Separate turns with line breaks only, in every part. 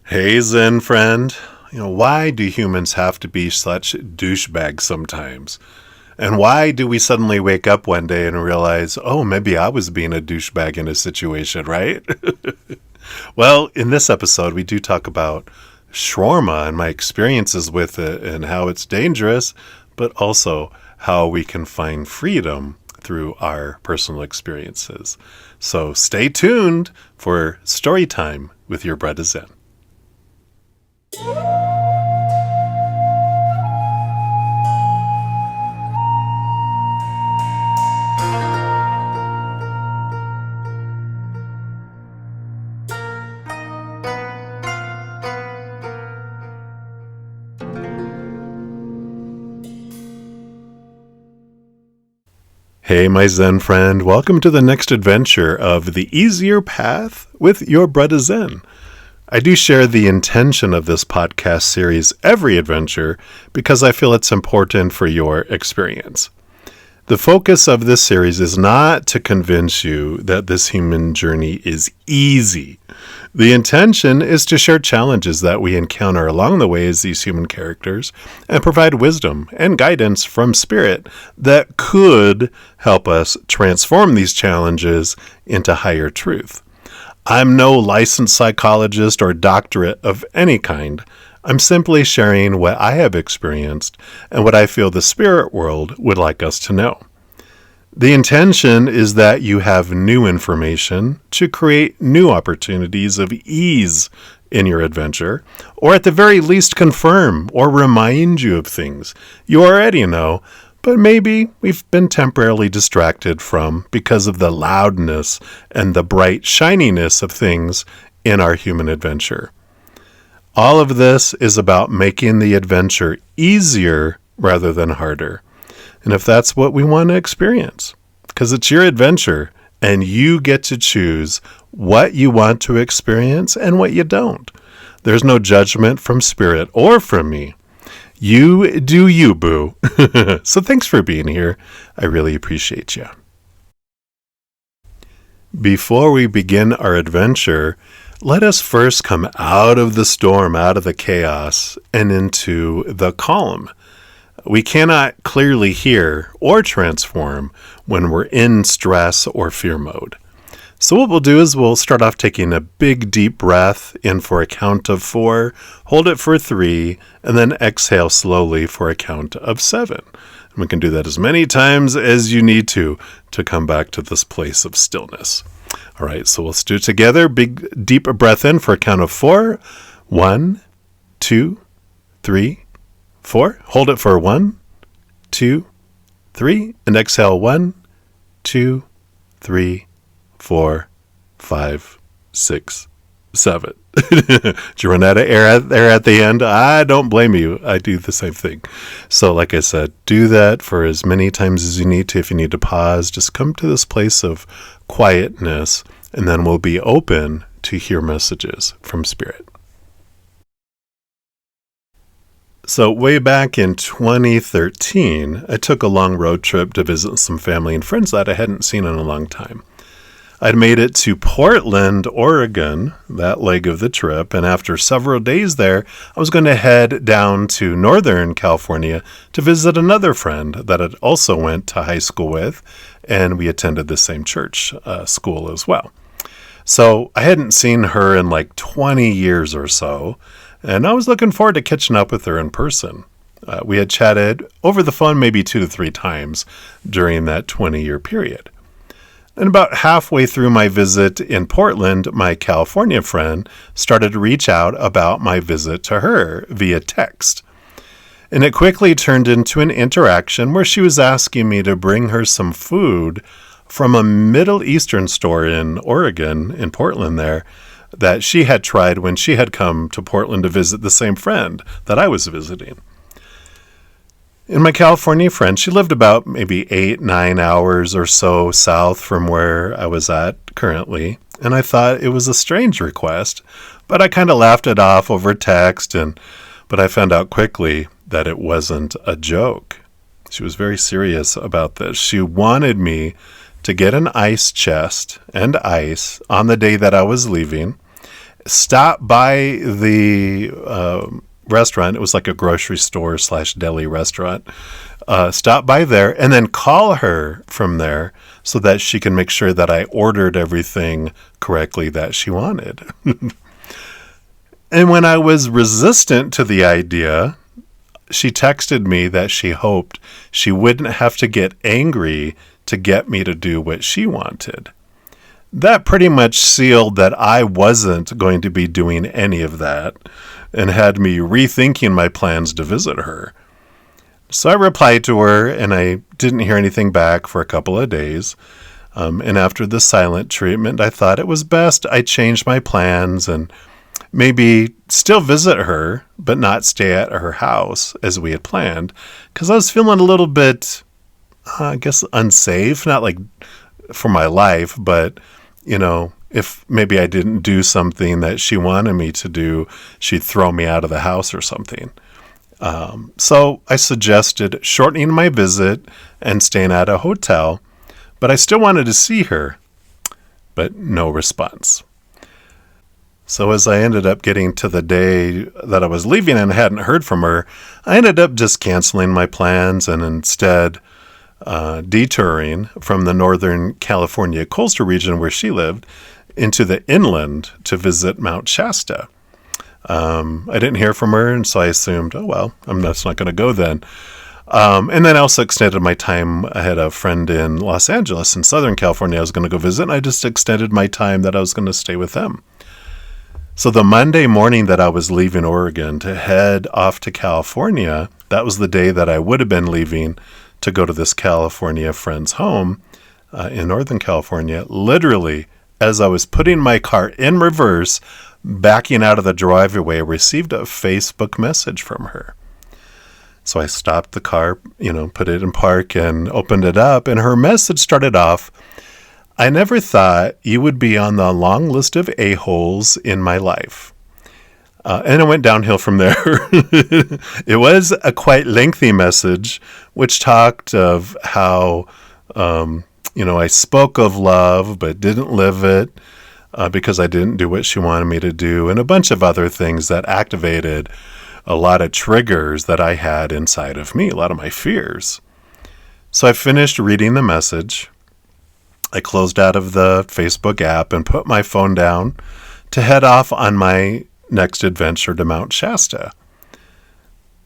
Hey, Zen friend. Why do humans have to be such douchebags sometimes? And why do we suddenly wake up one day and realize, oh, maybe I was being a douchebag in a situation, right? Well, in this episode, we do talk about shawarma and my experiences with it and how it's dangerous, but also how we can find freedom through our personal experiences. So stay tuned for story time with your brother Zen. Hey, my Zen friend. Welcome to the next adventure of The Easier Path with your brother Zen. I do share the intention of this podcast series every adventure because I feel it's important for your experience. The focus of this series is not to convince you that this human journey is easy. The intention is to share challenges that we encounter along the way as these human characters and provide wisdom and guidance from Spirit that could help us transform these challenges into higher truth. I'm no licensed psychologist or doctorate of any kind. I'm simply sharing what I have experienced and what I feel the spirit world would like us to know. The intention is that you have new information to create new opportunities of ease in your adventure, or at the very least confirm or remind you of things you already know, but maybe we've been temporarily distracted from because of the loudness and the bright shininess of things in our human adventure. All of this is about making the adventure easier rather than harder. And if that's what we want to experience, because it's your adventure and you get to choose what you want to experience and what you don't. There's no judgment from Spirit or from me. You do you, boo. So thanks for being here. I really appreciate you. Before we begin our adventure, let us first come out of the storm, out of the chaos, and into the calm. We cannot clearly hear or transform when we're in stress or fear mode. So what we'll do is we'll start off taking a big deep breath in for a count of 4, hold it for 3, and then exhale slowly for a count of 7. And we can do that as many times as you need to come back to this place of stillness. All right, so let's do it together. Big deep breath in for a count of 4. 1, 2, 3, 4. Hold it for 1, 2, 3, and exhale 1, 2, 3, 4, 5, 6, 7. Did you run out of air there at the end? I don't blame you. I do the same thing. So like I said, do that for as many times as you need to. If you need to pause, just come to this place of quietness, and then we'll be open to hear messages from Spirit. So way back in 2013, I took a long road trip to visit some family and friends that I hadn't seen in a long time. I'd made it to Portland, Oregon, that leg of the trip, and after several days there, I was going to head down to Northern California to visit another friend that I also went to high school with, and we attended the same church school as well. So I hadn't seen her in like 20 years or so, and I was looking forward to catching up with her in person. We had chatted over the phone maybe 2 to 3 times during that 20-year period. And about halfway through my visit in Portland, my California friend started to reach out about my visit to her via text. And it quickly turned into an interaction where she was asking me to bring her some food from a Middle Eastern store in Oregon, in Portland there, that she had tried when she had come to Portland to visit the same friend that I was visiting. And my California friend, she lived about maybe 8-9 hours or so south from where I was at currently. And I thought it was a strange request, but I kind of laughed it off over text. But I found out quickly that it wasn't a joke. She was very serious about this. She wanted me to get an ice chest and ice on the day that I was leaving, stop by the restaurant. It was like a grocery store / deli restaurant. Stop by there and then call her from there so that she can make sure that I ordered everything correctly that she wanted. And when I was resistant to the idea, she texted me that she hoped she wouldn't have to get angry to get me to do what she wanted. That pretty much sealed that I wasn't going to be doing any of that and had me rethinking my plans to visit her. So I replied to her, and I didn't hear anything back for a couple of days. And after the silent treatment, I thought it was best I changed my plans and maybe still visit her, but not stay at her house as we had planned, because I was feeling a little bit, I guess, unsafe, not like for my life, but, if maybe I didn't do something that she wanted me to do, she'd throw me out of the house or something. So I suggested shortening my visit and staying at a hotel, but I still wanted to see her, but no response. So as I ended up getting to the day that I was leaving and hadn't heard from her, I ended up just canceling my plans and instead detouring from the Northern California coastal region where she lived into the inland to visit Mount Shasta. I didn't hear from her, and so I assumed, oh, well, I'm just not going to go then. And then I also extended my time. I had a friend in Los Angeles in Southern California I was going to go visit, and I just extended my time that I was going to stay with them. So the Monday morning that I was leaving Oregon to head off to California, that was the day that I would have been leaving to go to this California friend's home in Northern California. Literally, as I was putting my car in reverse, backing out of the driveway, I received a Facebook message from her. So I stopped the car, put it in park and opened it up. And her message started off, "I never thought you would be on the long list of a-holes in my life." And it went downhill from there. It was a quite lengthy message, which talked of how, I spoke of love but didn't live it. Because I didn't do what she wanted me to do, and a bunch of other things that activated a lot of triggers that I had inside of me, a lot of my fears. So I finished reading the message. I closed out of the Facebook app and put my phone down to head off on my next adventure to Mount Shasta.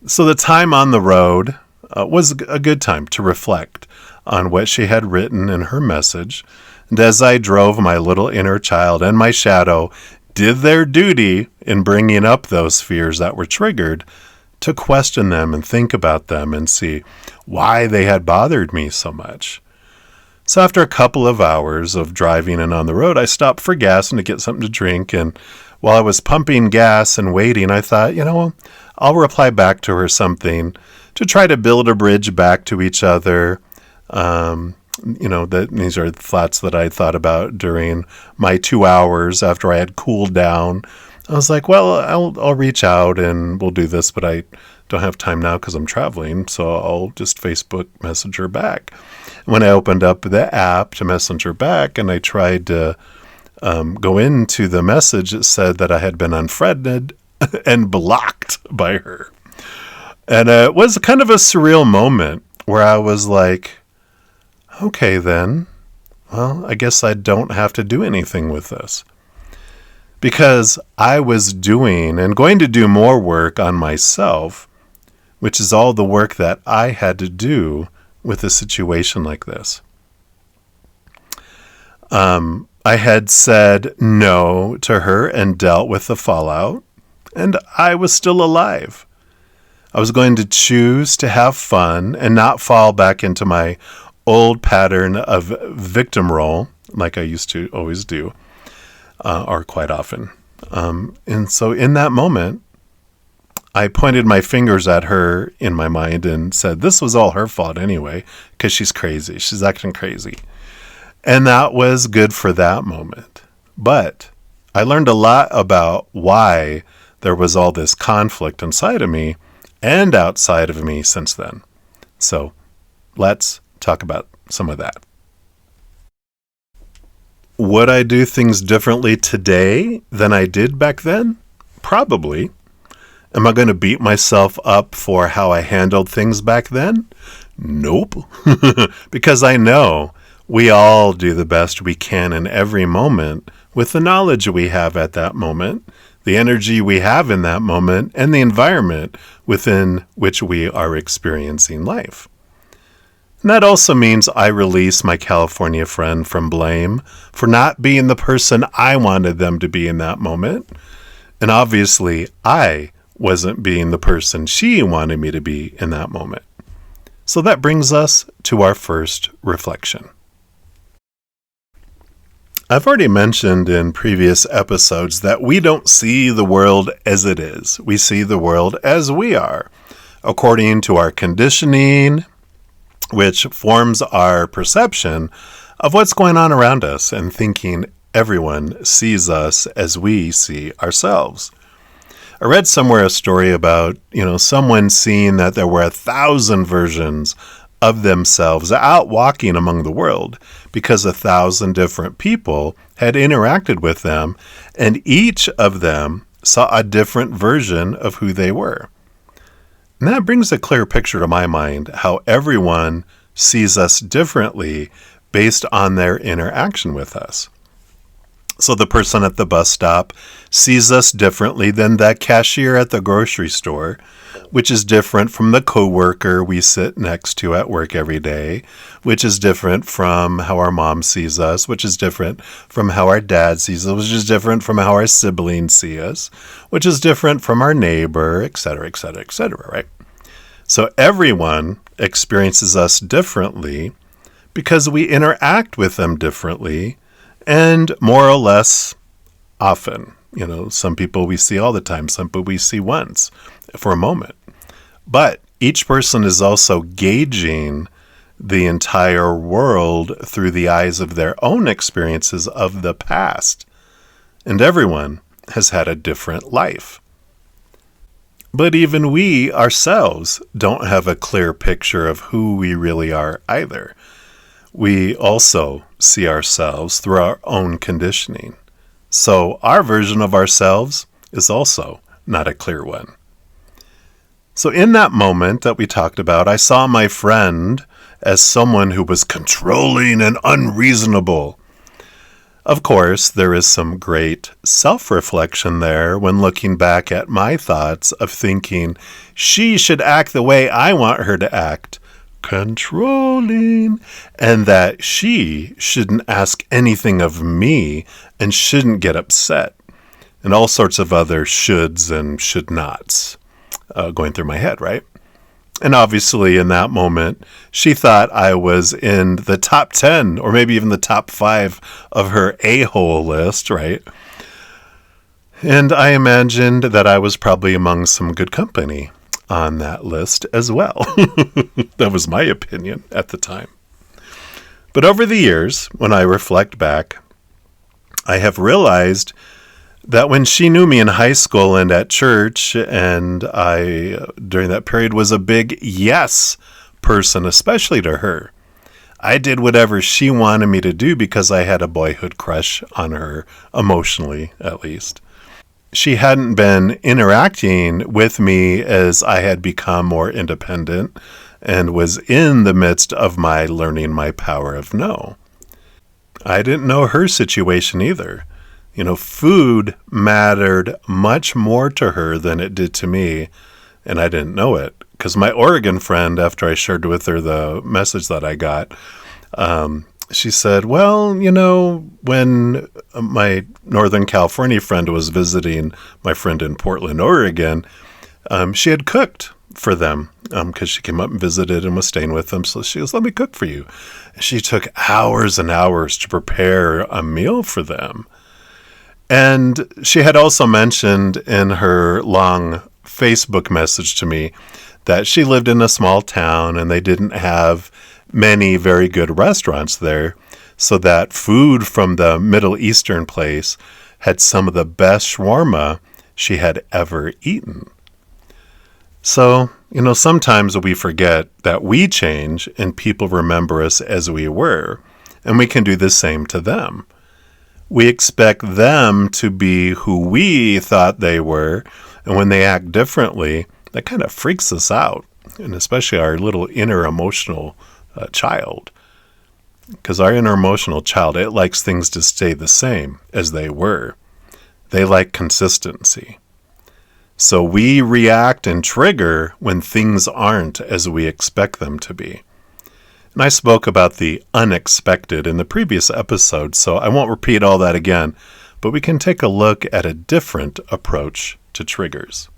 So the time on the road was a good time to reflect on what she had written in her message. And as I drove, my little inner child and my shadow did their duty in bringing up those fears that were triggered to question them and think about them and see why they had bothered me so much. So after a couple of hours of driving and on the road, I stopped for gas and to get something to drink. And while I was pumping gas and waiting, I thought, I'll reply back to her something to try to build a bridge back to each other. That these are thoughts that I thought about during my 2 hours after I had cooled down. I was like, well, I'll reach out and we'll do this, but I don't have time now because I'm traveling, so I'll just Facebook message her back. When I opened up the app to message her back and I tried to go into the message, it said that I had been unfriended and blocked by her. And it was kind of a surreal moment where I was like, okay, then, well, I guess I don't have to do anything with this. Because I was doing and going to do more work on myself, which is all the work that I had to do with a situation like this. I had said no to her and dealt with the fallout, and I was still alive. I was going to choose to have fun and not fall back into my old pattern of victim role, like I used to always do, or quite often. And so in that moment, I pointed my fingers at her in my mind and said, this was all her fault anyway, because she's crazy. She's acting crazy. And that was good for that moment. But I learned a lot about why there was all this conflict inside of me and outside of me since then. So let's talk about some of that. Would I do things differently today than I did back then? Probably. Am I going to beat myself up for how I handled things back then? Nope. Because I know we all do the best we can in every moment with the knowledge we have at that moment, the energy we have in that moment, and the environment within which we are experiencing life. And that also means I release my California friend from blame for not being the person I wanted them to be in that moment. And obviously, I wasn't being the person she wanted me to be in that moment. So that brings us to our first reflection. I've already mentioned in previous episodes that we don't see the world as it is. We see the world as we are, according to our conditioning, which forms our perception of what's going on around us and thinking everyone sees us as we see ourselves. I read somewhere a story about, someone seeing that there were 1,000 versions of themselves out walking among the world because 1,000 different people had interacted with them, and each of them saw a different version of who they were. And that brings a clear picture to my mind how everyone sees us differently based on their interaction with us. So the person at the bus stop sees us differently than that cashier at the grocery store, which is different from the coworker we sit next to at work every day, which is different from how our mom sees us, which is different from how our dad sees us, which is different from how our siblings see us, which is different from our neighbor, etc., etc., etc., right? So everyone experiences us differently because we interact with them differently and more or less often. Some people we see all the time, some people we see once for a moment. But each person is also gauging the entire world through the eyes of their own experiences of the past. And everyone has had a different life. But even we ourselves don't have a clear picture of who we really are either. We also see ourselves through our own conditioning. So our version of ourselves is also not a clear one. So in that moment that we talked about, I saw my friend as someone who was controlling and unreasonable. Of course, there is some great self-reflection there when looking back at my thoughts of thinking she should act the way I want her to act, controlling, and that she shouldn't ask anything of me and shouldn't get upset, and all sorts of other shoulds and should nots going through my head, right? And obviously in that moment, she thought I was in the top 10 or maybe even the top 5 of her a-hole list, right? And I imagined that I was probably among some good company on that list as well. That was my opinion at the time. But over the years, when I reflect back, I have realized that when she knew me in high school and at church, and I, during that period, was a big yes person, especially to her. I did whatever she wanted me to do because I had a boyhood crush on her, emotionally at least. She hadn't been interacting with me as I had become more independent and was in the midst of my learning my power of no. I didn't know her situation either. Food mattered much more to her than it did to me, and I didn't know it. Because my Oregon friend, after I shared with her the message that I got, she said, well, when my Northern California friend was visiting my friend in Portland, Oregon, she had cooked for them because she came up and visited and was staying with them. So she goes, let me cook for you. She took hours and hours to prepare a meal for them. And she had also mentioned in her long Facebook message to me that she lived in a small town and they didn't have many very good restaurants there, so that food from the Middle Eastern place had some of the best shawarma she had ever eaten. So, sometimes we forget that we change and people remember us as we were, and we can do the same to them. We expect them to be who we thought they were, and when they act differently, that kind of freaks us out, and especially our little inner emotional child. Because our inner emotional child, it likes things to stay the same as they were. They like consistency. So we react and trigger when things aren't as we expect them to be. And I spoke about the unexpected in the previous episode, so I won't repeat all that again, but we can take a look at a different approach to triggers.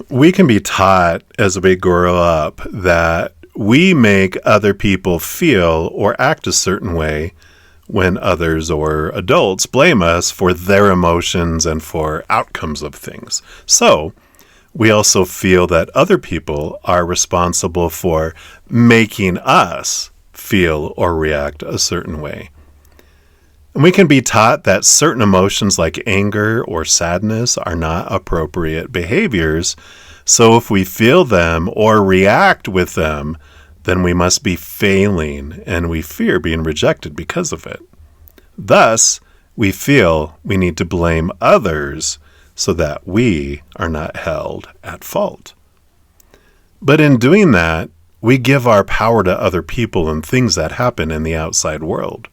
We can be taught as we grow up that we make other people feel or act a certain way when others or adults blame us for their emotions and for outcomes of things. So, we also feel that other people are responsible for making us feel or react a certain way. And we can be taught that certain emotions like anger or sadness are not appropriate behaviors. So if we feel them or react with them, then we must be failing and we fear being rejected because of it. Thus, we feel we need to blame others so that we are not held at fault. But in doing that, we give our power to other people and things that happen in the outside world.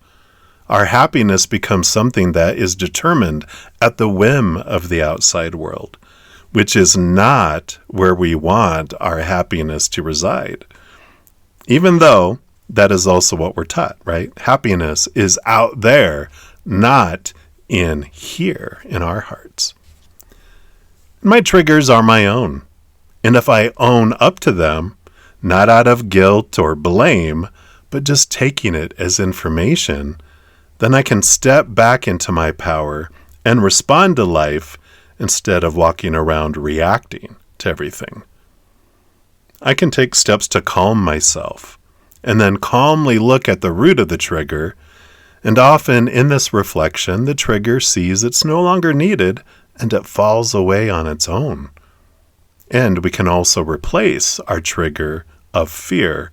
Our happiness becomes something that is determined at the whim of the outside world, which is not where we want our happiness to reside. Even though that is also what we're taught, right? Happiness is out there, not in here, in our hearts. My triggers are my own, and if I own up to them, not out of guilt or blame, but just taking it as information, then I can step back into my power and respond to life instead of walking around reacting to everything. I can take steps to calm myself and then calmly look at the root of the trigger, and often in this reflection, the trigger sees it's no longer needed and it falls away on its own. And we can also replace our trigger of fear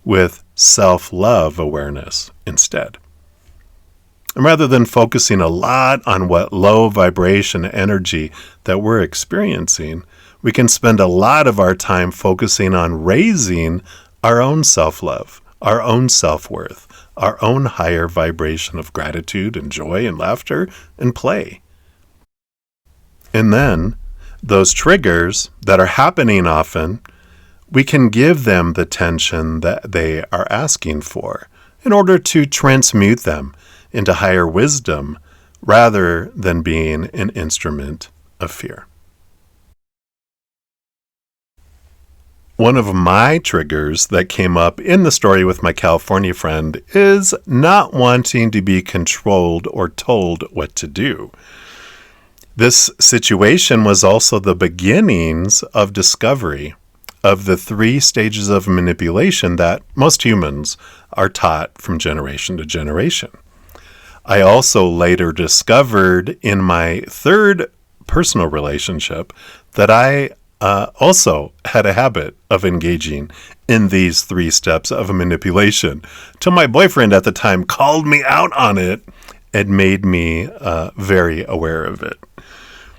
with self-love awareness instead. And rather than focusing a lot on what low vibration energy that we're experiencing, we can spend a lot of our time focusing on raising our own self-love, our own self-worth, our own higher vibration of gratitude and joy and laughter and play. And then, those triggers that are happening often, we can give them the attention that they are asking for in order to transmute them into higher wisdom rather than being an instrument of fear. One of my triggers that came up in the story with my California friend is not wanting to be controlled or told what to do. This situation was also the beginnings of discovery of the 3 stages of manipulation that most humans are taught from generation to generation. I also later discovered in my 3rd personal relationship that I also had a habit of engaging in these 3 steps of manipulation, till my boyfriend at the time called me out on it and made me very aware of it.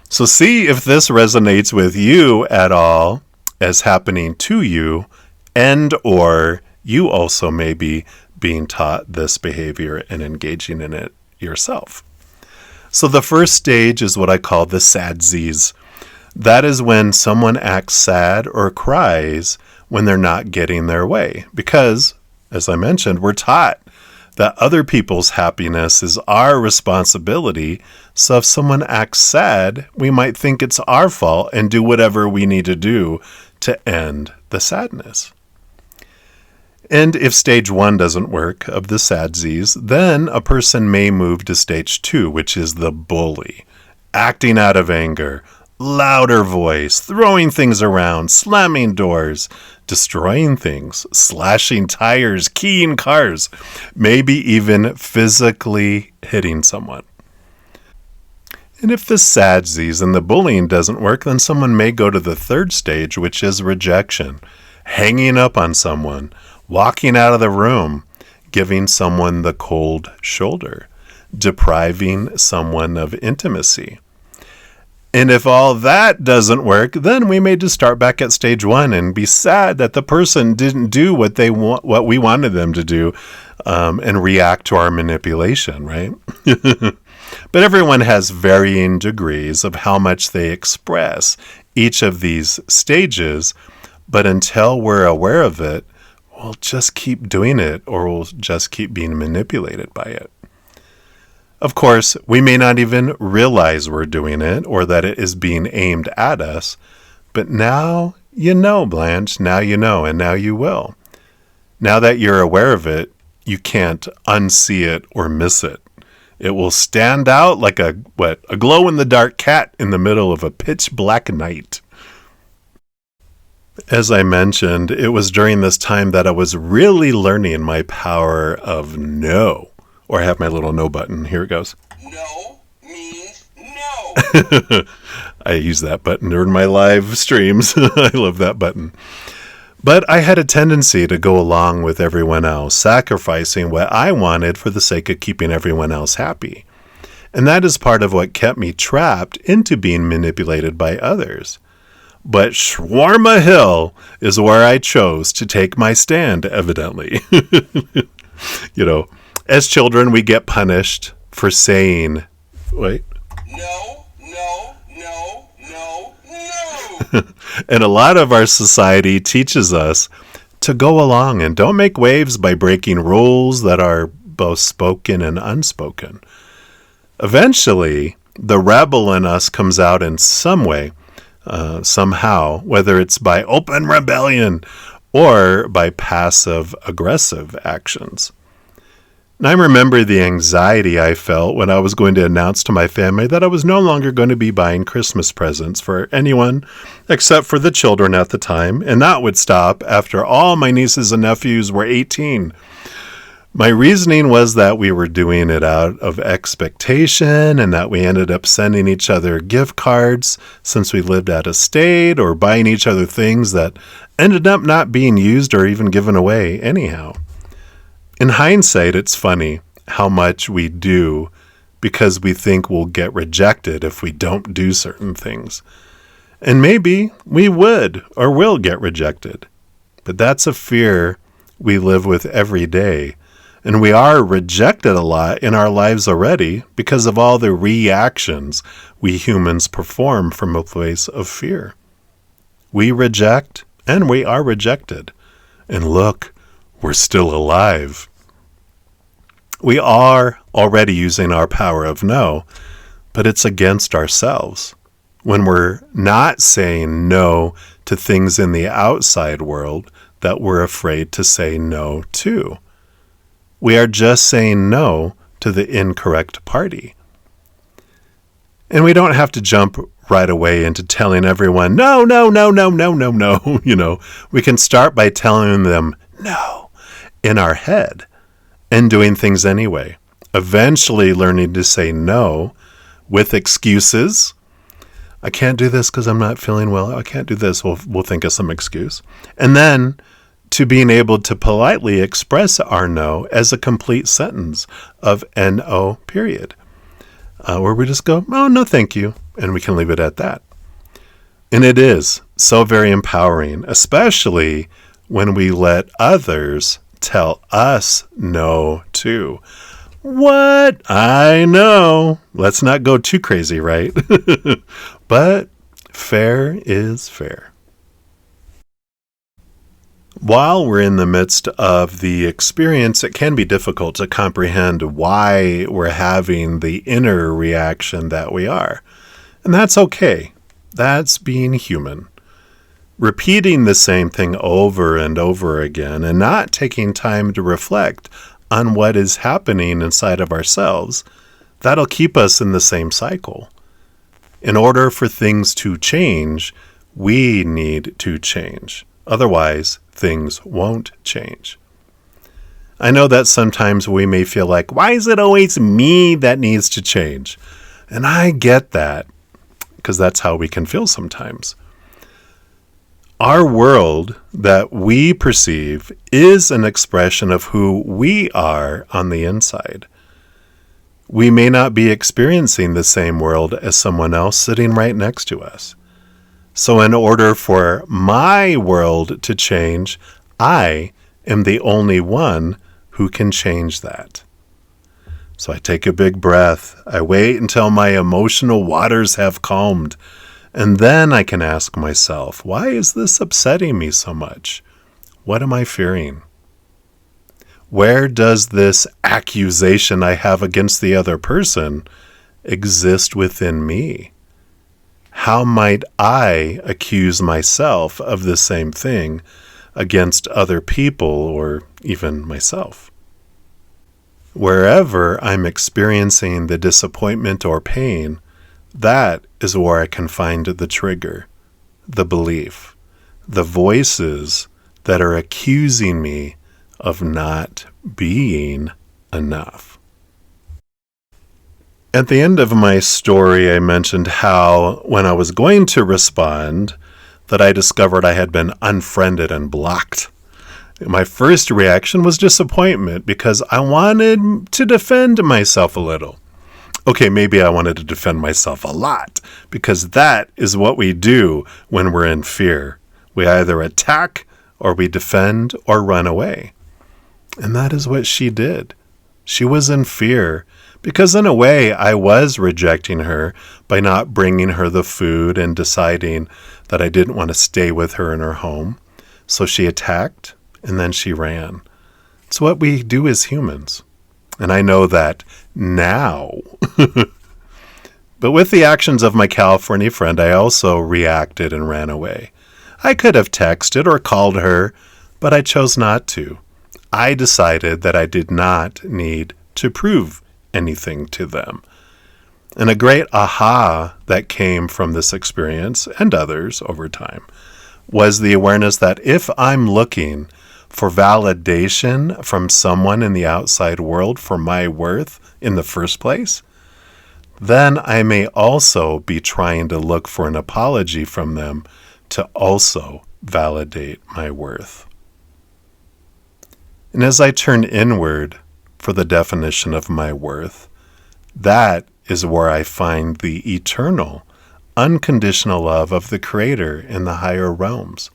So see if this resonates with you at all as happening to you, and or you also may be being taught this behavior and engaging in it yourself. So the first stage is what I call the sadsies. That is when someone acts sad or cries when they're not getting their way. Because, as I mentioned, we're taught that other people's happiness is our responsibility. So if someone acts sad, we might think it's our fault and do whatever we need to do to end the sadness. And if stage 1 doesn't work of the sadsies, then a person may move to stage 2, which is the bully, acting out of anger, louder voice, throwing things around, slamming doors, destroying things, slashing tires, keying cars, maybe even physically hitting someone. And if the sadsies and the bullying doesn't work, then someone may go to the 3rd stage, which is rejection, hanging up on someone, walking out of the room, giving someone the cold shoulder, depriving someone of intimacy. And if all that doesn't work, then we may just start back at stage one and be sad that the person didn't do what what we wanted them to do, and react to our manipulation, right? But everyone has varying degrees of how much they express each of these stages. But until we're aware of it, we'll just keep doing it, or we'll just keep being manipulated by it. Of course, we may not even realize we're doing it or that it is being aimed at us, but now you know, Blanche, now you know, and now you will. Now that you're aware of it, you can't unsee it or miss it. It will stand out like a glow-in-the-dark cat in the middle of a pitch-black night. As I mentioned, it was during this time that I was really learning my power of no. Or I have my little no button. Here it goes.
No means no.
I use that button during my live streams. I love that button. But I had a tendency to go along with everyone else, sacrificing what I wanted for the sake of keeping everyone else happy. And that is part of what kept me trapped into being manipulated by others. But Shawarma Hill is where I chose to take my stand, evidently. As children, we get punished for saying, wait.
No, no, no, no, no.
And a lot of our society teaches us to go along and don't make waves by breaking rules that are both spoken and unspoken. Eventually, the rebel in us comes out in some way, somehow, whether it's by open rebellion or by passive-aggressive actions. And I remember the anxiety I felt when I was going to announce to my family that I was no longer going to be buying Christmas presents for anyone except for the children at the time, and that would stop after all my nieces and nephews were 18. My reasoning was that we were doing it out of expectation and that we ended up sending each other gift cards since we lived out of state, or buying each other things that ended up not being used or even given away anyhow. In hindsight, it's funny how much we do because we think we'll get rejected if we don't do certain things. And maybe we would or will get rejected. But that's a fear we live with every day. And we are rejected a lot in our lives already because of all the reactions we humans perform from a place of fear. We reject and we are rejected. And look, we're still alive. We are already using our power of no, but it's against ourselves. When we're not saying no to things in the outside world that we're afraid to say no to. We are just saying no to the incorrect party. And we don't have to jump right away into telling everyone, no, no, no, no, no, no, no. We can start by telling them no in our head and doing things anyway. Eventually learning to say no with excuses. I can't do this because I'm not feeling well. I can't do this. We'll think of some excuse. And then to being able to politely express our no as a complete sentence of N-O, period. Where we just go, oh, no, thank you. And we can leave it at that. And it is so very empowering, especially when we let others tell us no too. What? I know. Let's not go too crazy, right? But fair is fair. While we're in the midst of the experience, it can be difficult to comprehend why we're having the inner reaction that we are. And that's okay. That's being human. Repeating the same thing over and over again and not taking time to reflect on what is happening inside of ourselves, that'll keep us in the same cycle. In order for things to change, we need to change. Otherwise, things won't change. I know that sometimes we may feel like, why is it always me that needs to change? And I get that, because that's how we can feel sometimes. Our world that we perceive is an expression of who we are on the inside. We may not be experiencing the same world as someone else sitting right next to us. So in order for my world to change, I am the only one who can change that. So I take a big breath. I wait until my emotional waters have calmed. And then I can ask myself, why is this upsetting me so much? What am I fearing? Where does this accusation I have against the other person exist within me? How might I accuse myself of the same thing against other people or even myself? Wherever I'm experiencing the disappointment or pain, that is where I can find the trigger, the belief, the voices that are accusing me of not being enough. At the end of my story, I mentioned how when I was going to respond, that I discovered I had been unfriended and blocked. My first reaction was disappointment because I wanted to defend myself a little. Okay, maybe I wanted to defend myself a lot, because that is what we do when we're in fear. We either attack, or we defend, or run away. And that is what she did. She was in fear, because in a way I was rejecting her by not bringing her the food and deciding that I didn't want to stay with her in her home. So she attacked, and then she ran. It's what we do as humans. And I know that now. But with the actions of my California friend, I also reacted and ran away. I could have texted or called her, but I chose not to. I decided that I did not need to prove anything to them. And a great aha that came from this experience, and others over time, was the awareness that if I'm looking for validation from someone in the outside world for my worth in the first place, then I may also be trying to look for an apology from them to also validate my worth. And as I turn inward for the definition of my worth, that is where I find the eternal, unconditional love of the Creator in the higher realms.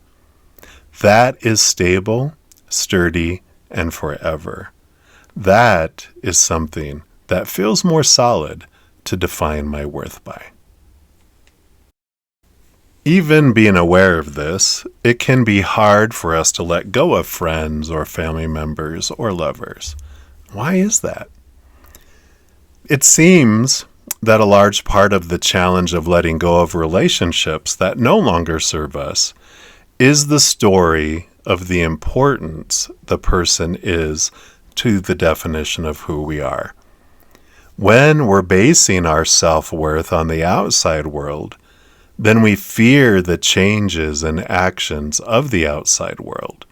That is stable, sturdy, and forever. That is something that feels more solid to define my worth by. Even being aware of this, it can be hard for us to let go of friends or family members or lovers. Why is that? It seems that a large part of the challenge of letting go of relationships that no longer serve us is the story of the importance the person is to the definition of who we are. When we're basing our self-worth on the outside world, then we fear the changes and actions of the outside world.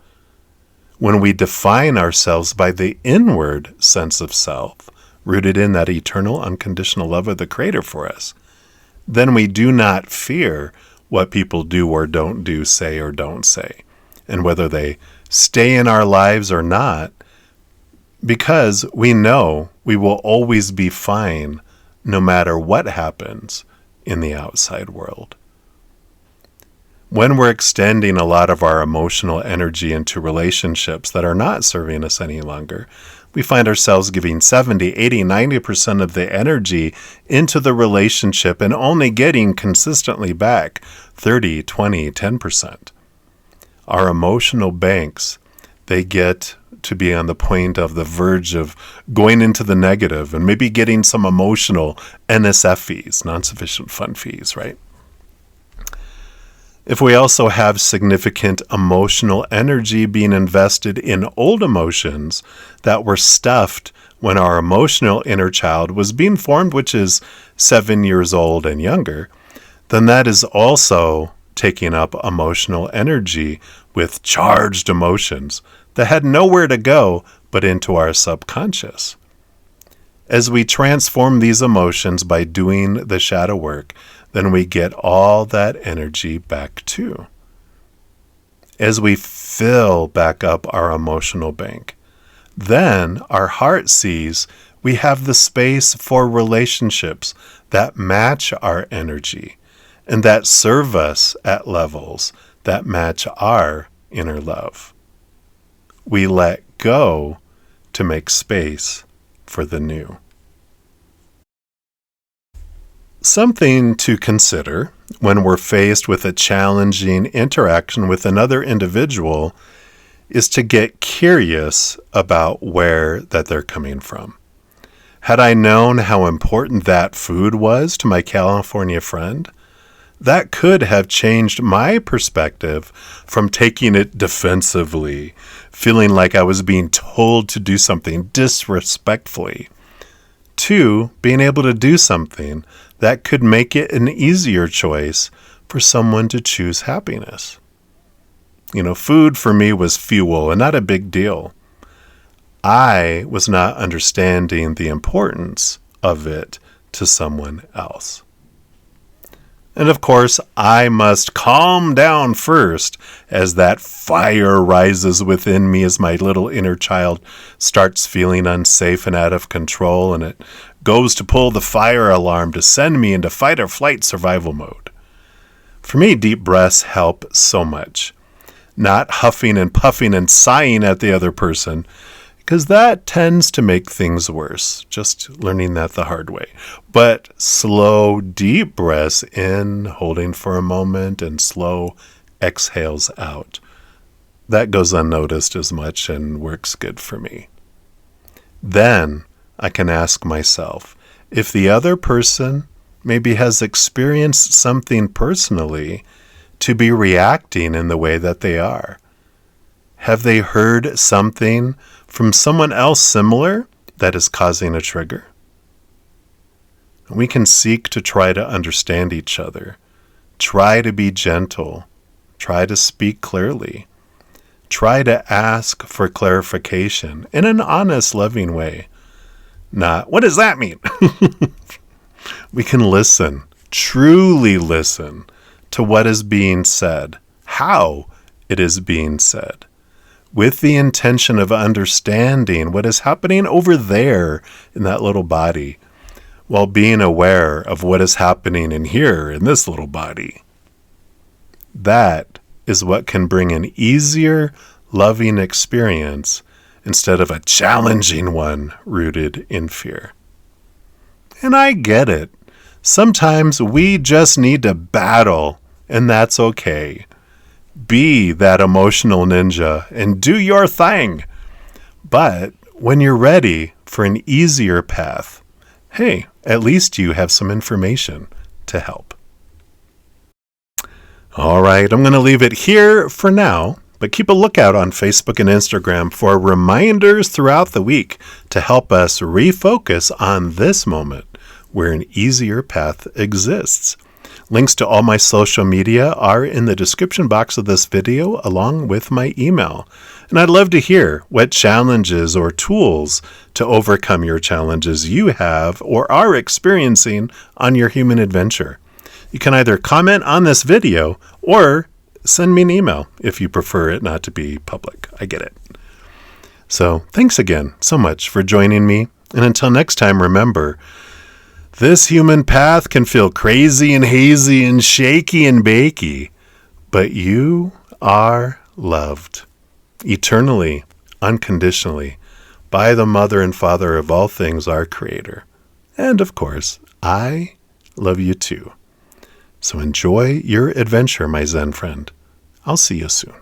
When we define ourselves by the inward sense of self, rooted in that eternal, unconditional love of the Creator for us, then we do not fear what people do or don't do, say or don't say, and whether they stay in our lives or not, because we know we will always be fine no matter what happens in the outside world. When we're extending a lot of our emotional energy into relationships that are not serving us any longer, we find ourselves giving 70, 80, 90% of the energy into the relationship and only getting consistently back 30, 20, 10%. Our emotional banks, they get to be on the point of the verge of going into the negative and maybe getting some emotional NSF fees, non-sufficient fund fees, right? If we also have significant emotional energy being invested in old emotions that were stuffed when our emotional inner child was being formed, which is 7 years old and younger, then that is also taking up emotional energy with charged emotions that had nowhere to go but into our subconscious. As we transform these emotions by doing the shadow work, then we get all that energy back too. as we fill back up our emotional bank. Then our heart sees we have the space for relationships that match our energy and that serve us at levels that match our inner love. We let go to make space for the new. Something to consider when we're faced with a challenging interaction with another individual is to get curious about where that they're coming from. Had I known how important that food was to my California friend, that could have changed my perspective from taking it defensively, feeling like I was being told to do something disrespectfully, to being able to do something that could make it an easier choice for someone to choose happiness. Food for me was fuel and not a big deal. I was not understanding the importance of it to someone else. And of course, I must calm down first as that fire rises within me as my little inner child starts feeling unsafe and out of control, and it goes to pull the fire alarm to send me into fight or flight survival mode. For me, deep breaths help so much. Not huffing and puffing and sighing at the other person, because that tends to make things worse. Just learning that the hard way. But slow, deep breaths in, holding for a moment, and slow exhales out. That goes unnoticed as much and works good for me. Then I can ask myself, if the other person maybe has experienced something personally to be reacting in the way that they are. Have they heard something from someone else similar that is causing a trigger? We can seek to try to understand each other, try to be gentle, try to speak clearly, try to ask for clarification in an honest, loving way. Not, what does that mean? We can listen, truly listen to what is being said, how it is being said, with the intention of understanding what is happening over there in that little body, while being aware of what is happening in here in this little body. That is what can bring an easier, loving experience instead of a challenging one rooted in fear. And I get it. Sometimes we just need to battle, and that's okay. Be that emotional ninja and do your thing. But when you're ready for an easier path, hey, at least you have some information to help. All right, I'm going to leave it here for now, but keep a lookout on Facebook and Instagram for reminders throughout the week to help us refocus on this moment where an easier path exists. Links to all my social media are in the description box of this video, along with my email. And I'd love to hear what challenges or tools to overcome your challenges you have or are experiencing on your human adventure. You can either comment on this video or send me an email if you prefer it not to be public. I get it. So thanks again so much for joining me. And until next time, remember, this human path can feel crazy and hazy and shaky and bakey, but you are loved eternally, unconditionally, by the Mother and Father of all things, our Creator. And of course, I love you too. So enjoy your adventure, my Zen friend. I'll see you soon.